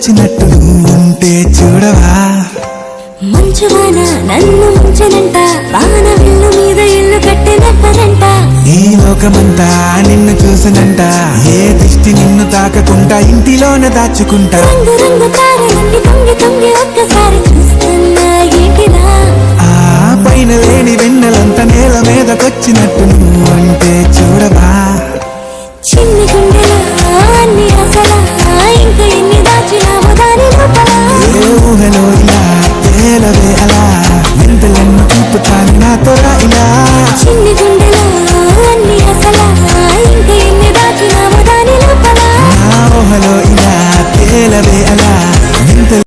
వచ్చినట్టు ఉంటే చూడవా మంచువాన నన్ను ముంచనంట వాన విల్లు మీద ఇల్లు కట్టినవ్వనంట ఈ లోకమంతా నిన్ను చూసనంట ఏ దిష్టి నిన్ను తాకకుండా ఇంటిలోనే దాచుకుంటా రంగు రంగు తారలన్నీ తొంగి తొంగి ఒక్కసారి చూస్తున్నా ఏంటిదా ఆ పైన లేని వెన్నెలంతా నేల మీదకొచ్చినట్టు